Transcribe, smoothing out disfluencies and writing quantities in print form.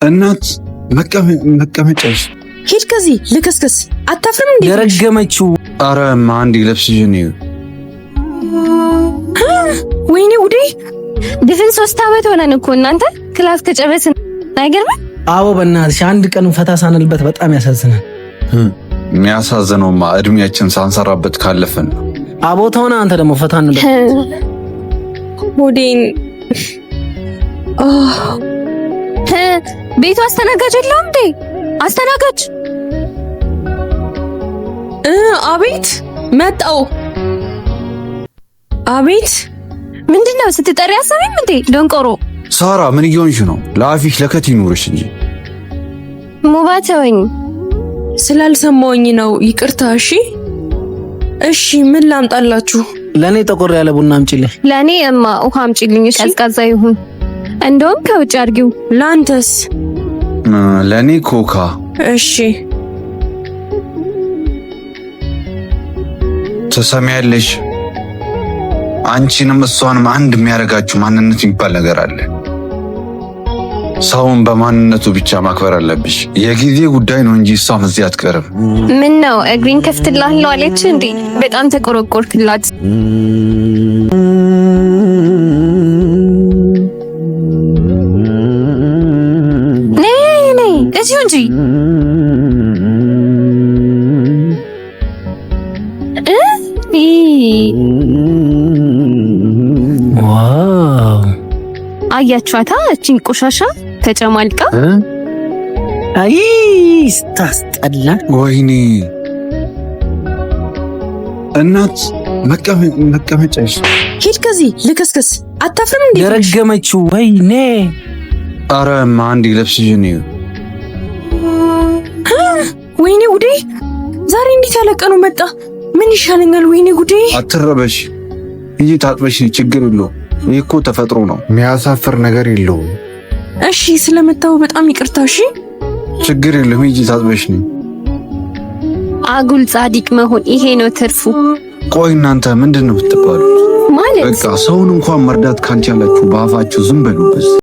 እናት መቀመጫሽ ሂድ ከዚህ ልክስክስ አታፍርም እንዴ? የረገመችው አረ ማንዲ ለብስሽ ነው። ወይኔ ውዴ ድፍን 3 ዓመት ሆነን እኮ እናንተ ክላስ ከጨረስን አይገርም? አዎ በእናትሽ አንድ ቀን ፈታ ሳንልበት በጣም ያሳዝናል። የሚያሳዝነውማ እድሜያችን ሳንሰራበት ካለፈን። አቦ ተውና አንተ ደግሞ ፈታ እንበል። ሙዲን ቤቱ አስተናጋጅ የለውም እንዴ? አስተናጋጅ አቤት መጣው። አቤት ምንድነው ስትጠሪ አሰበኝ እንዴ? ደንቆሮ ሳራ ምን እየሆንሽ ነው? ለአፊሽ ለከት ይኑርሽ እንጂ ሙባተወኝ ስላልሰማውኝ ነው ይቅርታ። እሺ ምን ላምጣላችሁ? ለኔ ጠቆር ያለ ቡና አምጪልኝ። ለኔ እማ ውሃ አምጪልኝ። እሺ ቀዝቃዛ ይሁን፣ እንደውም ከውጭ አድርጊው። ላንተስ? ለኔ ኮካ። እሺ ተሰሚያለሽ? አንቺንም እሷንም አንድ የሚያደርጋችሁ ማንነት የሚባል ነገር አለ። ሰውን በማንነቱ ብቻ ማክበር አለብሽ። የጊዜ ጉዳይ ነው እንጂ እሷም እዚህ አትቀርም። ምን ነው እግሪን ከፍትልሃለሁ አለች እንዴ? በጣም ተቆረቆርክላት። ነይ እዚሁ እንጂ ዋው አያችኋታ እቺን ቆሻሻ ተጨማልቃ። አይ ስታስጠላ። ወይኔ እናት መቀመጫሽ ሂድ ከዚህ ልክስክስ አታፍርም እንዴ? የረገመችው ወይኔ አረ ማንዲ ለብስሽ ነው። ወይኔ ጉዴ ዛሬ እንዴት ያለቀኑ መጣ። ምን ይሻለኛል? ወይኔ ጉዴ አትረበሽ እንጂ ታጥበሽ ችግር የለውም። ይህ እኮ ተፈጥሮ ነው፣ የሚያሳፍር ነገር የለውም። እሺ ስለመጣው በጣም ይቅርታ። እሺ ችግር የለም እንጂ ታጥበሽ ነው። አጉል ጻድቅ መሆን ይሄ ነው ትርፉ። ቆይ እናንተ ምንድነው የምትባሉት? ማለት በቃ ሰውን እንኳን መርዳት ካልቻላችሁ በአፋችሁ ዝም በሉበት።